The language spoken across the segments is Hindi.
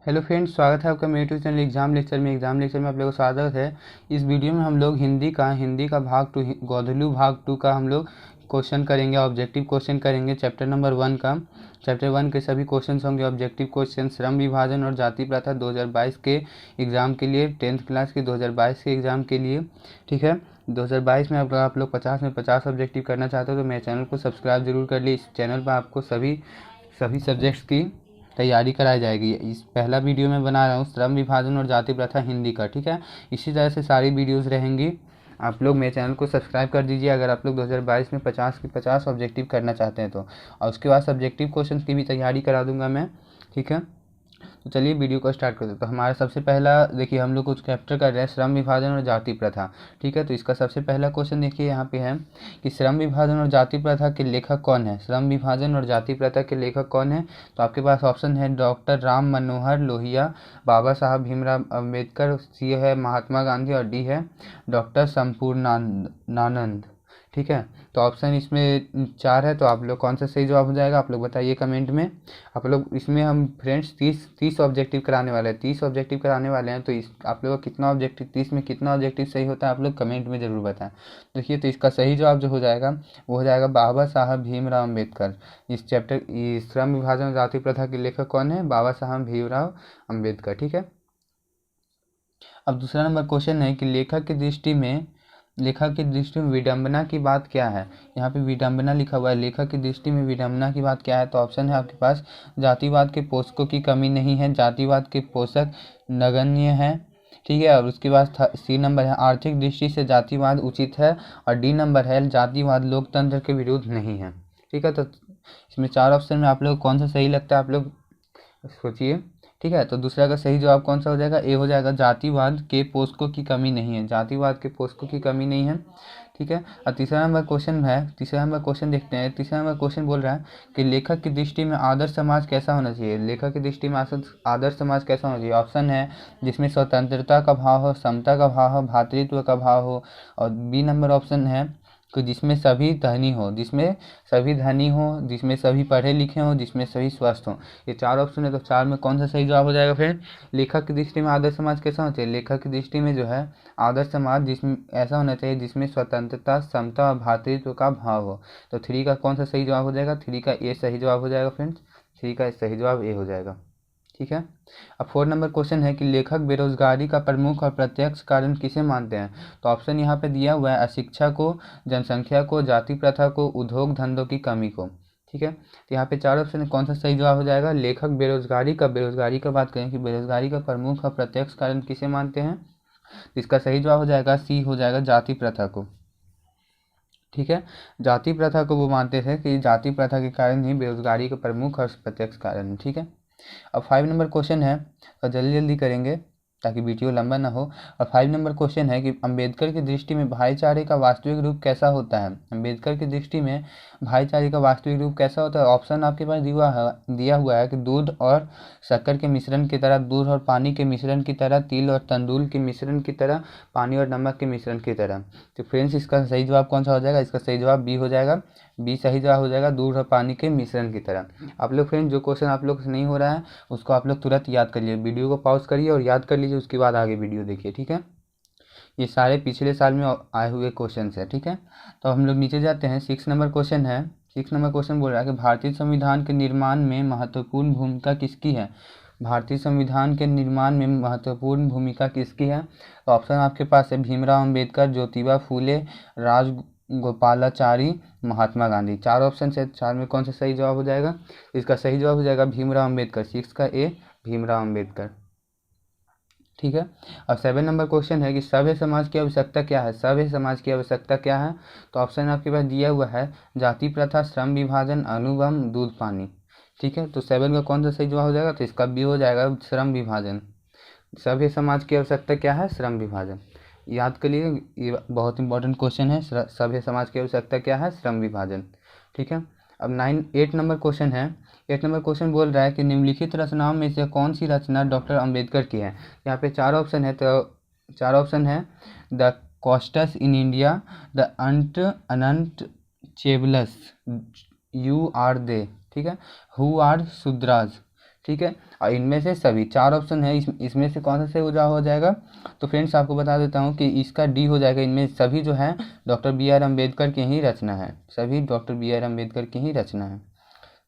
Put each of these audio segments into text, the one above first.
हेलो फ्रेंड्स, स्वागत है आपका मेरे यूट्यूब चैनल एग्जाम लेक्चर में आप लोगों का स्वागत है। इस वीडियो में हम लोग हिंदी का भाग टू गोधलू भाग टू का हम लोग क्वेश्चन करेंगे, ऑब्जेक्टिव क्वेश्चन करेंगे चैप्टर नंबर 1 का। चैप्टर 1 के सभी क्वेश्चन होंगे ऑब्जेक्टिव क्वेश्चन श्रम विभाजन और जाति प्रथा 2022 के एग्ज़ाम के लिए, 10th क्लास के 2022 के एग्ज़ाम के लिए। ठीक है, 2022 में आप लोग 50 में 50 ऑब्जेक्टिव करना चाहते हो तो मेरे चैनल को सब्सक्राइब जरूर कर ली। इस चैनल पर आपको सभी सब्जेक्ट्स की तैयारी कराई जाएगी। इस पहला वीडियो मैं बना रहा हूँ श्रम विभाजन और जाति प्रथा हिंदी का। ठीक है, इसी तरह से सारी वीडियोस रहेंगी। आप लोग मेरे चैनल को सब्सक्राइब कर दीजिए अगर आप लोग 2022 में 50 की 50 ऑब्जेक्टिव करना चाहते हैं तो। और उसके बाद सब्जेक्टिव क्वेश्चन की भी तैयारी करा दूंगा मैं। ठीक है, तो चलिए वीडियो को स्टार्ट करते हैं। तो हमारा सबसे पहला देखिए, हम लोग कुछ कैप्चर कर रहे हैं श्रम विभाजन और जाति प्रथा। ठीक है, तो इसका सबसे पहला क्वेश्चन देखिए यहाँ पे है कि श्रम विभाजन और जाति प्रथा के लेखक कौन है। श्रम विभाजन और जाति प्रथा के लेखक कौन है? तो आपके पास ऑप्शन है डॉक्टर राम मनोहर लोहिया, बाबा साहब भीमराव अम्बेडकर, सी है महात्मा गांधी और डी है डॉक्टर संपूर्णानंद। ठीक है, तो ऑप्शन इसमें 4 है, तो आप लोग कौन सा सही जवाब हो जाएगा आप लोग बताइए कमेंट में। आप लोग इसमें हम फ्रेंड्स 30 ऑब्जेक्टिव कराने वाले हैं, 30 ऑब्जेक्टिव कराने वाले हैं। तो इस आप लोगों का कितना ऑब्जेक्टिव 30 में कितना ऑब्जेक्टिव सही होता है आप लोग कमेंट में ज़रूर बताएं। देखिए, तो इसका सही जवाब जो हो जाएगा वो हो जाएगा बाबा साहब भीमराव अम्बेडकर। इस चैप्टर श्रम विभाजन और जाति प्रथा के लेखक कौन है? बाबा साहब भीमराव अम्बेडकर। ठीक है, अब दूसरा नंबर क्वेश्चन है कि लेखक की दृष्टि में विडंबना की बात क्या है। यहाँ पे विडंबना लिखा हुआ है, लेखक की दृष्टि में विडंबना की बात क्या है? तो ऑप्शन है आपके पास जातिवाद के पोषकों की कमी नहीं है, जातिवाद के पोषक नगण्य है। ठीक है, और उसके बाद सी नंबर है आर्थिक दृष्टि से जातिवाद उचित है, और डी नंबर है जातिवाद लोकतंत्र के विरुद्ध नहीं है। ठीक है, तो इसमें 4 ऑप्शन में आप लोग कौन सा सही लगता है आप लोग सोचिए। ठीक है, तो दूसरा का सही जवाब कौन सा हो जाएगा? ए हो जाएगा, जातिवाद के पोषकों की कमी नहीं है, जातिवाद के पोषकों की कमी नहीं है। ठीक है, और तीसरा नंबर क्वेश्चन है, तीसरा नंबर क्वेश्चन देखते हैं। तीसरा नंबर क्वेश्चन बोल रहा है कि लेखक की दृष्टि में आदर्श समाज कैसा होना चाहिए। लेखक की दृष्टि में आदर्श समाज कैसा होना चाहिए? ऑप्शन है जिसमें स्वतंत्रता का भाव हो, समता का भाव हो, भ्रातृत्व का भाव हो, और बी नंबर ऑप्शन है कि जिसमें सभी धनी हो, जिसमें सभी पढ़े लिखे हों, जिसमें सभी स्वस्थ हों। ये 4 ऑप्शन है, तो 4 में कौन सा सही जवाब हो जाएगा फ्रेंड? लेखक की दृष्टि में आदर्श समाज कैसा होना चाहिए? लेखक की दृष्टि में जो है आदर्श समाज जिसमें ऐसा होना चाहिए जिसमें स्वतंत्रता, समता और भ्रातृत्व का भाव हो। तो 3 का कौन सा सही जवाब हो जाएगा? 3 का ए सही जवाब हो जाएगा फ्रेंड्स, 3 का सही जवाब ए हो जाएगा। ठीक है, अब 4 नंबर क्वेश्चन है कि लेखक बेरोजगारी का प्रमुख और प्रत्यक्ष कारण किसे मानते हैं। तो ऑप्शन यहाँ पे दिया हुआ है अशिक्षा को, जनसंख्या को, जाति प्रथा को, उद्योग धंधों की कमी को। ठीक है, तो यहाँ पे 4 ऑप्शन है, कौन सा सही जवाब हो जाएगा? लेखक बेरोजगारी का बात करें कि बेरोजगारी का प्रमुख और प्रत्यक्ष कारण किसे मानते हैं, तो इसका सही जवाब हो जाएगा सी हो जाएगा, जाति प्रथा को। ठीक है, जाति प्रथा को वो मानते थे कि जाति प्रथा के कारण ही बेरोजगारी का प्रमुख और प्रत्यक्ष कारण है। ठीक है, अब 5 नंबर क्वेश्चन है, तो जल्दी जल्दी करेंगे ताकि वीडियो लंबा ना हो। और 5 नंबर क्वेश्चन है कि अंबेडकर की दृष्टि में भाईचारे का वास्तविक रूप कैसा होता है। अंबेडकर की दृष्टि में भाईचारे का वास्तविक रूप कैसा होता है? ऑप्शन आपके पास दिया हुआ है कि दूध और शक्कर के मिश्रण की तरह, दूध और पानी के मिश्रण की तरह, तिल और तंदूर के मिश्रण की तरह, पानी और नमक के मिश्रण की तरह। तो फ्रेंड्स, इसका सही जवाब कौन सा हो जाएगा? इसका सही जवाब बी हो जाएगा, बी सही जवाब हो जाएगा, दूध और पानी के मिश्रण की तरह। आप लोग फ्रेंड्स, जो क्वेश्चन आप लोग से नहीं हो रहा है उसको आप लोग तुरंत याद कर लीजिए, वीडियो को पॉज करिए और याद कर लीजिए, उसके बाद आगे वीडियो देखिए। ठीक है, ये सारे पिछले साल में आए हुए क्वेश्चन है। ठीक है, तो हम लोग नीचे जाते हैं। 6 नंबर क्वेश्चन है, 6 नंबर क्वेश्चन बोल रहा है कि भारतीय संविधान के निर्माण में महत्वपूर्ण भूमिका किसकी है। भारतीय संविधान के निर्माण में महत्वपूर्ण भूमिका किसकी है? तो ऑप्शन आपके पास है भीमराव अम्बेडकर, ज्योतिबा फूले, राजगोपालाचारी, महात्मा गांधी। 4 ऑप्शन है, 4 में कौन सा सही जवाब हो जाएगा? इसका सही जवाब हो जाएगा भीमराव अम्बेडकर, 6 का ए भीमराव अम्बेडकर। ठीक है, अब 7 नंबर क्वेश्चन है कि सभ्य समाज की आवश्यकता क्या है। सभ्य समाज की आवश्यकता क्या है? तो ऑप्शन आपके पास दिया हुआ है जाति प्रथा, श्रम विभाजन, अनुगम, दूध पानी। ठीक है, तो 7 का कौन सा सही जवाब हो जाएगा? तो इसका बी हो जाएगा, श्रम विभाजन। सभ्य समाज की आवश्यकता क्या है? श्रम विभाजन। याद कर लिए, ये बहुत इंपॉर्टेंट क्वेश्चन है। सभ्य समाज की आवश्यकता क्या है? श्रम विभाजन। ठीक है, अब 8 नंबर क्वेश्चन है। 8 नंबर क्वेश्चन बोल रहा है कि निम्नलिखित रचनाओं में से कौन सी रचना डॉक्टर अंबेडकर की है। यहाँ पे 4 ऑप्शन है, तो 4 ऑप्शन है the castes in India, the untouchables, you are they. ठीक है, हु आर शूद्राज। ठीक है। और इनमें से सभी 4 ऑप्शन है, इसमें से कौन सा सही हो जाएगा। तो फ्रेंड्स आपको बता देता हूँ कि इसका डी हो जाएगा। इनमें सभी जो है डॉक्टर बी आर अम्बेडकर की ही रचना है, सभी डॉक्टर बी आर अम्बेडकर की ही रचना है।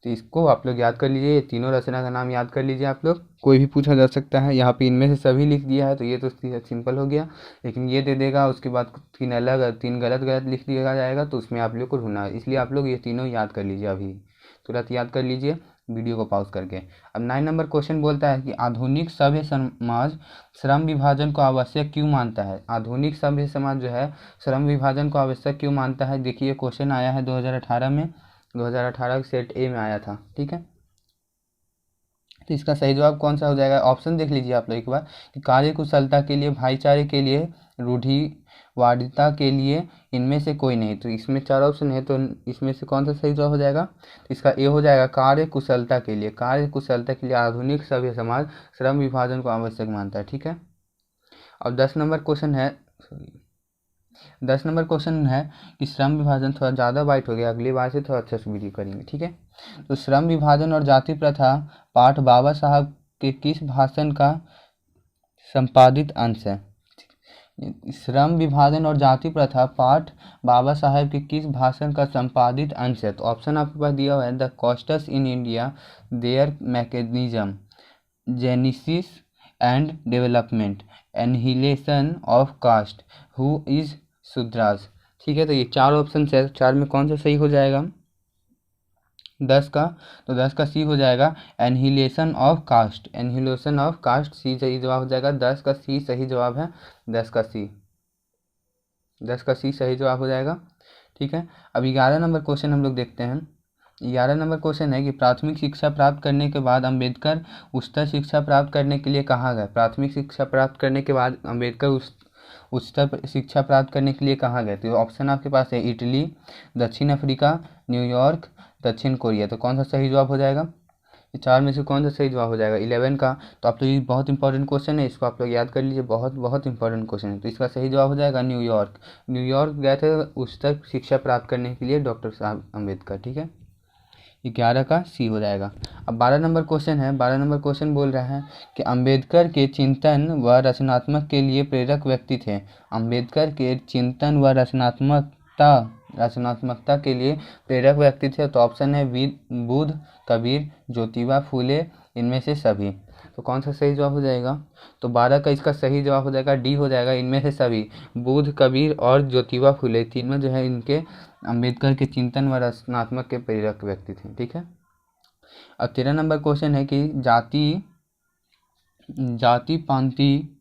तो इसको आप लोग याद कर लीजिए, ये तीनों रचना का नाम याद कर लीजिए आप लोग। कोई भी पूछा जा सकता है, यहाँ पे इनमें से सभी लिख दिया है तो ये तो सिंपल हो गया, लेकिन ये दे देगा उसके बाद 3 अलग 3 गलत गलत लिख दिया जाएगा, तो उसमें आप लोग को ढूंढना है। इसलिए आप लोग ये तीनों याद कर लीजिए, अभी तुरंत याद कर लीजिए वीडियो को पॉज करके। अब 9 नंबर क्वेश्चन बोलता है कि आधुनिक सभ्य समाज श्रम विभाजन को आवश्यक क्यों मानता है। आधुनिक सभ्य समाज जो है श्रम विभाजन को आवश्यक क्यों मानता है। देखिए क्वेश्चन आया है 2018 में, 2018 सेट ए में आया था, ठीक है। तो इसका सही जवाब कौन सा हो जाएगा। ऑप्शन देख लीजिए आप लोग एक बार कि कार्य कुशलता के लिए, भाईचारे के लिए, रूढ़िवादिता के लिए, इनमें से कोई नहीं। तो इसमें 4 ऑप्शन है, तो इसमें से कौन सा सही जवाब हो जाएगा। तो इसका ए हो जाएगा कार्य कुशलता के लिए। कार्य कुशलता के लिए आधुनिक सभ्य समाज श्रम विभाजन को आवश्यक मानता है, ठीक है। अब 10 नंबर क्वेश्चन है, 10 नंबर क्वेश्चन है कि श्रम विभाजन, थोड़ा ज़्यादा बाइट हो गया, अगली बार से थोड़ा अच्छा से वीडियो करेंगे, ठीक है। तो श्रम विभाजन और जाति प्रथा पाठ बाबा साहब के किस भाषण का संपादित अंश है। श्रम विभाजन और जाति प्रथा पाठ बाबा साहब के किस भाषण का संपादित अंश है। तो ऑप्शन आपके पास दिया हुआ है, the castes in India, their mechanism, genesis and development, annihilation of caste, who is Shudras, ठीक है। तो ये 4 ऑप्शन है, 4 में कौन सा सही हो जाएगा 10 का। तो 10 का सी हो जाएगा annihilation of caste, annihilation of caste C सही जवाब हो जाएगा। 10 का सी सही जवाब है, 10 का सी, 10 का सी सही जवाब हो जाएगा, ठीक है। अब 11 नंबर क्वेश्चन हम लोग देखते हैं। 11 नंबर क्वेश्चन है कि प्राथमिक शिक्षा प्राप्त करने के बाद अम्बेडकर उच्चतर शिक्षा प्राप्त करने के लिए कहाँ गए। प्राथमिक शिक्षा प्राप्त करने के बाद अम्बेडकर उच्चतर शिक्षा प्राप्त करने के लिए कहाँ गए। तो ऑप्शन आपके पास है इटली, दक्षिण अफ्रीका, न्यूयॉर्क, दक्षिण कोरिया। तो कौन सा सही जवाब हो जाएगा, ये 4 में से कौन सा सही जवाब हो जाएगा 11 का। तो आप लोग ये बहुत इंपॉर्टेंट क्वेश्चन है, इसको आप लोग याद कर लीजिए, बहुत बहुत इंपॉर्टेंट क्वेश्चन है। तो इसका सही जवाब हो जाएगा न्यूयॉर्क। न्यूयॉर्क गए थे उच्चतर शिक्षा प्राप्त करने के लिए डॉक्टर साहब अम्बेडकर, ठीक है। 11 का सी हो जाएगा। अब 12 नंबर क्वेश्चन है। 12 नंबर क्वेश्चन बोल रहा है कि अम्बेडकर के चिंतन व रचनात्मक के लिए प्रेरक व्यक्ति थे। अम्बेडकर के चिंतन व रचनात्मकता के लिए प्रेरक व्यक्ति थे। तो ऑप्शन है बुद्ध, कबीर, ज्योतिबा फूले, इनमें से सभी। तो कौन सा सही जवाब हो जाएगा। तो 12 का इसका सही जवाब हो जाएगा डी हो जाएगा, इनमें से सभी। बुद्ध, कबीर और ज्योतिबा फूले तीनों जो है इनके अम्बेडकर के चिंतन व रचनात्मक के प्रेरक व्यक्ति थे, ठीक है। अब 13 नंबर क्वेश्चन है कि जाति पांति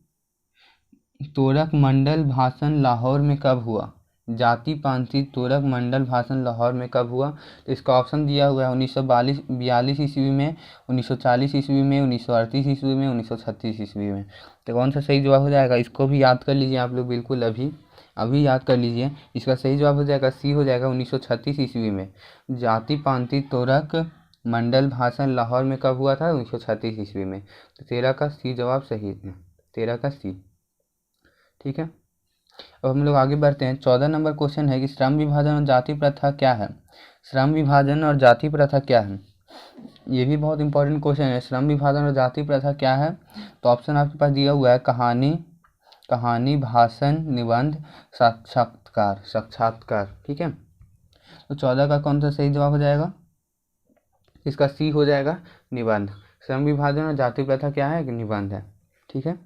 तोरक मंडल भाषण लाहौर में कब हुआ। जाति पांति तोरक मंडल भाषण लाहौर में कब हुआ। तो इसका ऑप्शन दिया हुआ है 1942 ईस्वी में, 1940 ईस्वी में, 1938 ईस्वी में, 1936 ईस्वी में। तो कौन सा सही जवाब हो जाएगा, इसको भी याद कर लीजिए आप लोग, बिल्कुल अभी याद कर लीजिए। इसका सही जवाब हो जाएगा सी हो जाएगा 1936 ईस्वी में। जाति पांति तोरक मंडल भाषण लाहौर में कब हुआ था 1936 ईस्वी में। तो 13 का सी जवाब सही है, 13 का सी, ठीक है। अब हम लोग आगे बढ़ते हैं। 14 नंबर क्वेश्चन है कि श्रम विभाजन और जाति प्रथा क्या है। श्रम विभाजन और जाति प्रथा क्या है, ये भी बहुत इंपॉर्टेंट क्वेश्चन है। श्रम विभाजन और जाति प्रथा क्या है। तो ऑप्शन आपके पास दिया हुआ है कहानी, भाषण, निबंध, साक्षात्कार, ठीक है। तो 14 का कौन सा सही जवाब हो जाएगा, इसका सी हो जाएगा निबंध। श्रम विभाजन और जाति प्रथा क्या है, निबंध है, ठीक है।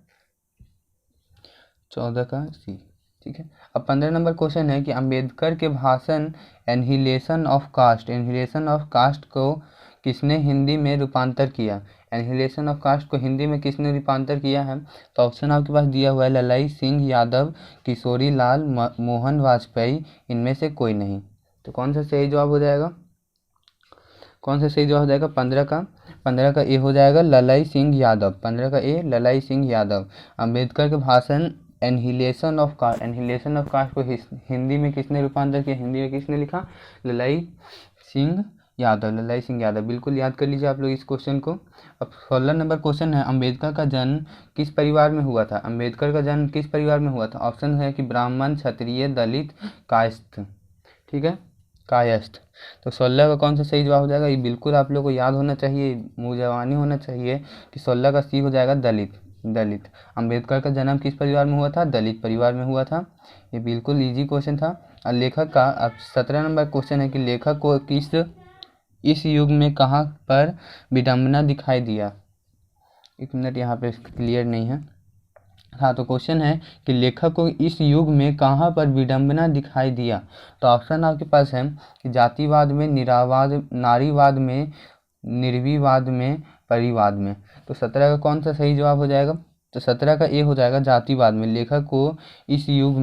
14 का सी, ठीक है। अब 15 नंबर क्वेश्चन है कि अंबेडकर के भाषण एनहिलेशन ऑफ कास्ट को किसने हिंदी में रूपांतर किया। एनहिलेशन ऑफ कास्ट को हिंदी में किसने रूपांतर किया है। तो ऑप्शन आपके पास दिया हुआ है ललाई सिंह यादव, किशोरी लाल, मोहन वाजपेयी, इनमें से कोई नहीं। तो कौन सा सही जवाब हो जाएगा, 15 का ए हो जाएगा ललाई सिंह यादव। 15 का ए ललाई सिंह यादव। अम्बेडकर के भाषण एनहिलेशन ऑफ कास्ट को हिंदी में किसने रूपांतर किया, हिंदी में किसने लिखा, ललाई सिंह यादव। बिल्कुल याद कर लीजिए आप लोग इस क्वेश्चन को। अब 16 नंबर क्वेश्चन है अम्बेडकर का जन्म किस परिवार में हुआ था। ऑप्शन है कि ब्राह्मण, क्षत्रिय, दलित, कायस्थ, ठीक है। कायस्थ। तो 16 का कौन सा सही जवाब हो जाएगा, ये बिल्कुल आप लोग को याद होना चाहिए, मुँह जवानी होना चाहिए कि 16 का सी हो जाएगा दलित। दलित। अंबेडकर का जन्म किस परिवार में हुआ था, दलित परिवार में हुआ था। ये बिल्कुल इजी क्वेश्चन था। और लेखक का अब 17 नंबर क्वेश्चन है कि लेखक को इस युग में कहाँ पर विडंबना दिखाई दिया। एक मिनट, यहाँ पे क्लियर नहीं है। हाँ, तो क्वेश्चन है कि लेखक को इस युग में कहाँ पर विडंबना दिखाई दिया। तो ऑप्शन आपके पास है कि जातिवाद में, निरावाद, नारीवाद में, निर्विवाद में, परिवाद में। तो 17 का कौन सा सही जवाब हो जाएगा, तो 17 का ए हो जाएगा जातिवाद में। लेखक को इस युग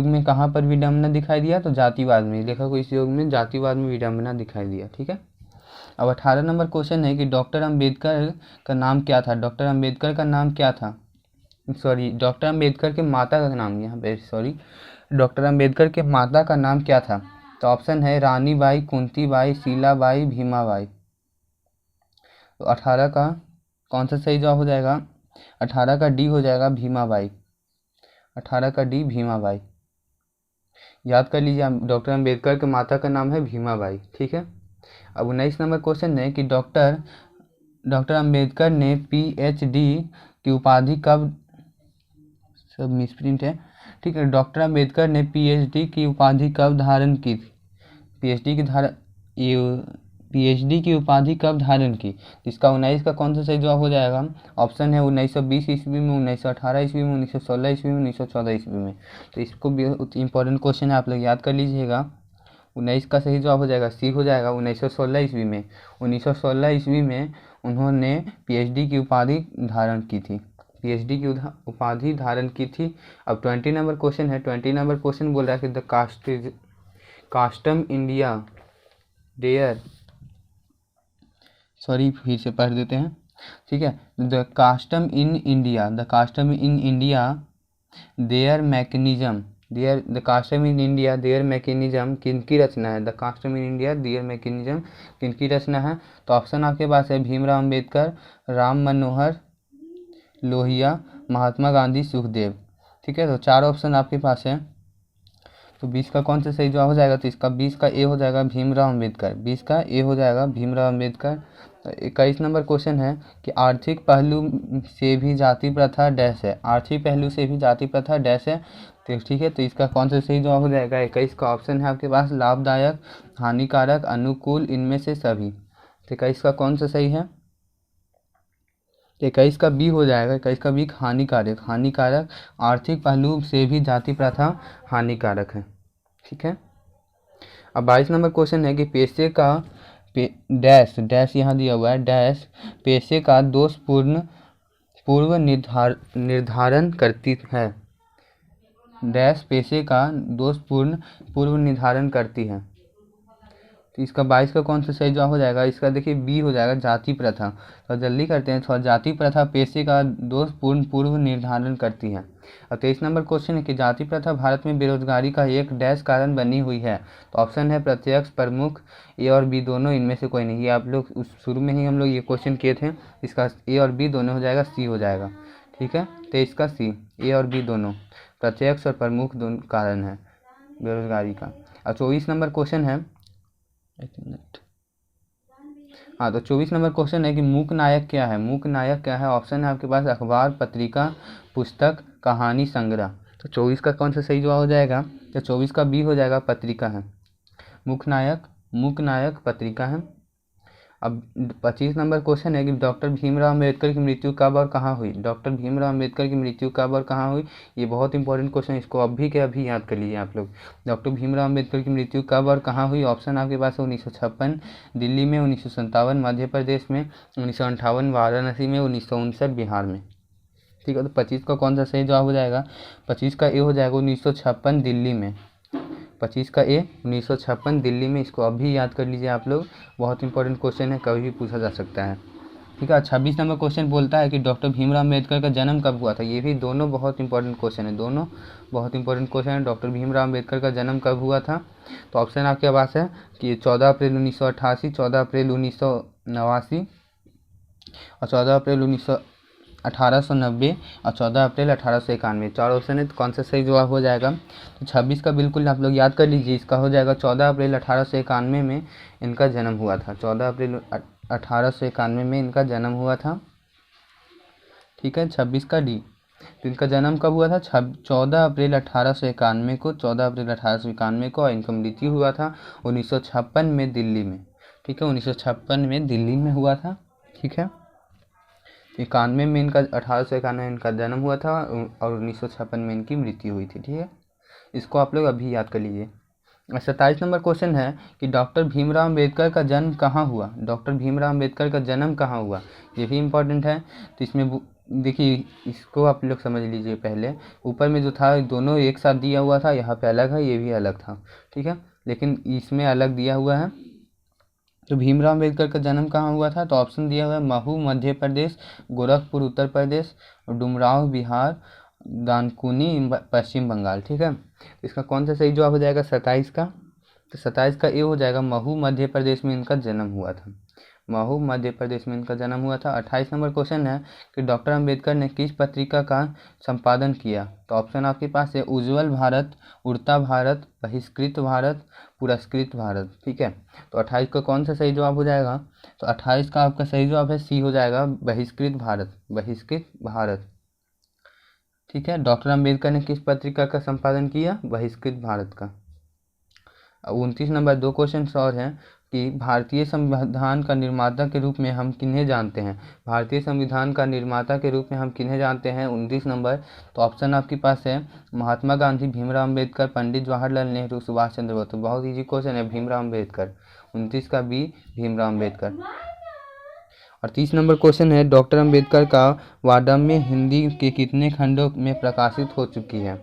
में कहाँ पर विडंबना दिखाई दिया, तो जातिवाद में। लेखक को इस युग में जातिवाद में विडंबना दिखाई दिया। ठीक है। अब 18 नंबर क्वेश्चन है कि डॉक्टर अंबेडकर का नाम क्या था। डॉक्टर अंबेडकर का नाम क्या था, सॉरी डॉक्टर अंबेडकर के माता का नाम, यहाँ पे सॉरी, डॉक्टर अंबेडकर के माता का नाम क्या था। तो ऑप्शन है रानी बाई, कुंती बाई, शीलाबाई, भीमाबाई। तो 18 का कौन सा सही जवाब हो जाएगा, 18 का डी हो जाएगा भीमाबाई। 18 का डी भीमाबाई। याद कर लीजिए, डॉक्टर अंबेडकर के माता का नाम है भीमाबाई। ठीक है। अब 19 नंबर क्वेश्चन है कि डॉक्टर अंबेडकर ने पीएचडी की उपाधि कब, सब मिसप्रिंट है। ठीक है। डॉक्टर अंबेडकर ने पीएचडी की उपाधि कब धारण की थी। पीएचडी की उपाधि कब धारण की। इसका 19 का कौन सा सही जवाब हो जाएगा, ऑप्शन है 1920 ईस्वी में, 1918 ईस्वी में, 1916 ईस्वी में, 1914 ईस्वी में। तो इसको भी इंपॉर्टेंट क्वेश्चन है, आप लोग याद कर लीजिएगा। 19 का सही जवाब हो जाएगा सी हो जाएगा 1916 ईस्वी में। 1916 ईस्वी में उन्होंने पीएचडी की उपाधि धारण की थी। पीएचडी की उपाधि धारण की थी। अब 20 नंबर क्वेश्चन है। 20 नंबर क्वेश्चन बोल रहा है कि the castes India their, sorry फिर से पढ़ देते हैं। ठीक है। The castes in India, the castes in India their mechanism, the castes in India their mechanism किनकी रचना है। The castes in India their mechanism किनकी रचना है। तो ऑप्शन आपके पास है भीमराव अम्बेडकर, राम मनोहर लोहिया, महात्मा गांधी, सुखदेव। ठीक है। तो 4 ऑप्शन आपके पास है। तो 20 का कौन सा सही जवाब हो जाएगा, तो इसका 20 का ए हो जाएगा भीमराव अम्बेडकर। 20 का ए हो जाएगा भीमराव अम्बेडकर। 21 नंबर क्वेश्चन है कि आर्थिक पहलू से भी जाति प्रथा डैश है। आर्थिक पहलू से भी जाति प्रथा डैश है। तो ठीक है। तो इसका कौन सा सही जवाब हो जाएगा, 21 का ऑप्शन है आपके पास लाभदायक, हानिकारक, अनुकूल, इनमें से सभी। तो 21 का कौन सा सही है, 21 का बी हो जाएगा। 21 का बी हानिकारक, हानिकारक, आर्थिक पहलू से भी जाति प्रथा हानिकारक है। ठीक है। अब 22 नंबर क्वेश्चन है कि पेशे का डैश, डैश यहाँ दिया हुआ है, डैश पेशे का दोषपूर्ण पूर्व निर्धारण करती है। डैश पेशे का दोषपूर्ण पूर्व निर्धारण करती है। तो इसका 22 का कौन सा सही जवाब हो जाएगा, इसका देखिए बी हो जाएगा जाति प्रथा। तो जल्दी करते हैं, थोड़ा जाति प्रथा पेशे का दोषपूर्ण पूर्व निर्धारण करती है। और 23 नंबर क्वेश्चन है कि जाति प्रथा भारत में बेरोजगारी का एक डैश कारण बनी हुई है। तो ऑप्शन है प्रत्यक्ष, प्रमुख, ए और बी दोनों, इनमें से कोई नहीं। ये आप लोग शुरू में ही हम लोग ये क्वेश्चन किए थे। इसका ए और बी दोनों हो जाएगा, सी हो जाएगा। ठीक है। 23 का सी, ए और बी दोनों, प्रत्यक्ष और प्रमुख दोनों कारण है बेरोजगारी का। और 24 नंबर क्वेश्चन है, एक मिनट, हाँ, तो 24 नंबर क्वेश्चन है कि मूक नायक क्या है। मूक नायक क्या है, ऑप्शन है आपके पास अखबार, पत्रिका, पुस्तक, कहानी संग्रह। तो 24 का कौन सा सही जवाब हो जाएगा, तो 24 का बी हो जाएगा, पत्रिका है। मूक नायक पत्रिका है। अब 25 नंबर क्वेश्चन है कि डॉक्टर भीमराव अम्बेडकर की मृत्यु कब और कहाँ हुई। डॉक्टर भीमराव अम्बेडकर की मृत्यु कब और कहाँ हुई, ये बहुत इंपॉर्टेंट क्वेश्चन है, इसको अभी के अभी याद कर लीजिए आप लोग। डॉक्टर भीमराव अम्बेडकर की मृत्यु कब और कहाँ हुई, ऑप्शन आपके पास है 1956 दिल्ली में, 1957 मध्य प्रदेश में, 1958 वाराणसी में, 1959 बिहार में। ठीक है। तो 25 का कौन सा सही जवाब हो जाएगा, 25 का ए हो जाएगा 1956 दिल्ली में। 25 का ए 1956 दिल्ली में। इसको अभी याद कर लीजिए आप लोग, बहुत इंपॉर्टेंट क्वेश्चन है, कभी भी पूछा जा सकता है। ठीक है। 26 नंबर क्वेश्चन बोलता है कि डॉक्टर भीमराव अम्बेडकर का जन्म कब हुआ था। ये भी दोनों बहुत इंपॉर्टेंट क्वेश्चन है, दोनों बहुत इंपॉर्टेंट क्वेश्चन है। डॉक्टर भीमराव अम्बेडकर का जन्म कब हुआ था। तो ऑप्शन आपके पास है कि 14 अप्रैल 1988, 14 अप्रैल 1989 और 14 अप्रैल 1890 और 14 अप्रैल 1891। चार ऑप्शन है, तो कौन सा सही जवाब हो जाएगा? तो 26 का बिल्कुल आप लोग याद कर लीजिए, इसका हो जाएगा 14 अप्रैल 1891 में इनका जन्म हुआ था। 14 अप्रैल 1891 में इनका जन्म हुआ था। ठीक है, 26 का डी। तो इनका जन्म कब हुआ था? 14 अप्रैल 1891 को, 14 अप्रैल 1891 को, और इनका मृत्यु हुआ था 1956 में दिल्ली में। ठीक है, 1956 में दिल्ली में हुआ था। ठीक है, 91 में इनका 1891 में इनका जन्म हुआ था और 1956 में इनकी मृत्यु हुई थी। ठीक है, इसको आप लोग अभी याद कर लीजिए। 27 नंबर क्वेश्चन है कि डॉक्टर भीमराव अम्बेडकर का जन्म कहाँ हुआ? डॉक्टर भीमराव अम्बेडकर का जन्म कहाँ हुआ? ये भी इम्पोर्टेंट है। तो इसमें देखिए, इसको आप लोग समझ लीजिए। पहले ऊपर में जो था दोनों एक साथ दिया हुआ था, यहाँ पे अलग है, ये भी अलग था। ठीक है, लेकिन इसमें अलग दिया हुआ है। तो भीमराव अम्बेडकर का जन्म कहाँ हुआ था? तो ऑप्शन दिया हुआ है महू मध्य प्रदेश, गोरखपुर उत्तर प्रदेश, डुमराव बिहार, दानकुनी पश्चिम बंगाल। ठीक है, तो इसका कौन सा सही जवाब हो जाएगा 27 का? तो 27 का ये हो जाएगा, महू मध्य प्रदेश में इनका जन्म हुआ था। महू मध्य प्रदेश में इनका जन्म हुआ था। 28 नंबर क्वेश्चन है कि डॉक्टर अम्बेडकर ने किस पत्रिका का संपादन किया? तो ऑप्शन आपके पास है उज्ज्वल भारत, उड़ता भारत, बहिष्कृत भारत, पुरस्कृत भारत। ठीक है, तो 28 का कौन सा सही जवाब हो जाएगा? तो 28 का आपका सही जवाब है सी हो जाएगा, बहिष्कृत भारत, बहिष्कृत भारत। ठीक है, डॉक्टर अम्बेडकर ने किस पत्रिका का संपादन किया? बहिष्कृत भारत का। 29 नंबर दो क्वेश्चन और हैं कि भारतीय संविधान का निर्माता के रूप में हम किन्हें जानते हैं? भारतीय संविधान का निर्माता के रूप में हम किन्हें जानते हैं? 29 नंबर। तो ऑप्शन आपके पास है महात्मा गांधी, भीमराव अम्बेडकर, पंडित जवाहरलाल नेहरू, सुभाष चंद्र बोस। तो बहुत ईजी क्वेश्चन है, भीमराव अम्बेडकर। 29 का बी, भीमराव अम्बेडकर। और 30 नंबर क्वेश्चन है डॉक्टर अम्बेडकर का वाडम्य हिंदी के कितने खंडों में प्रकाशित हो चुकी है?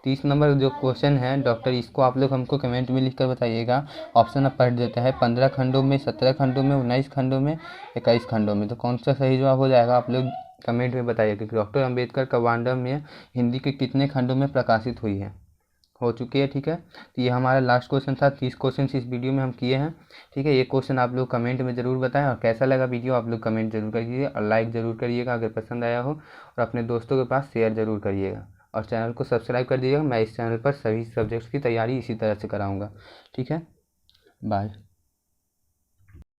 30 नंबर जो क्वेश्चन है डॉक्टर, इसको आप लोग हमको कमेंट में लिखकर बताइएगा। ऑप्शन आप पढ़ देते हैं, 15 खंडों में, 17 खंडों में, 19 खंडों में, 21 खंडों में। तो कौन सा सही जवाब हो जाएगा आप लोग कमेंट में बताइएगा कि डॉक्टर अम्बेडकर का वाडम्य हिंदी के कितने खंडों में प्रकाशित हुई है, हो चुकी है। ठीक है, तो ये हमारा लास्ट क्वेश्चन था। 30 क्वेश्चन इस वीडियो में हम किए हैं। ठीक है, ये क्वेश्चन आप लोग कमेंट में ज़रूर बताएं, और कैसा लगा वीडियो आप लोग कमेंट जरूर करिए और लाइक ज़रूर करिएगा अगर पसंद आया हो, और अपने दोस्तों के पास शेयर ज़रूर करिएगा, और चैनल को सब्सक्राइब कर दीजिएगा। मैं इस चैनल पर सभी सब्जेक्ट्स की तैयारी इसी तरह से कराऊँगा। ठीक है, बाय।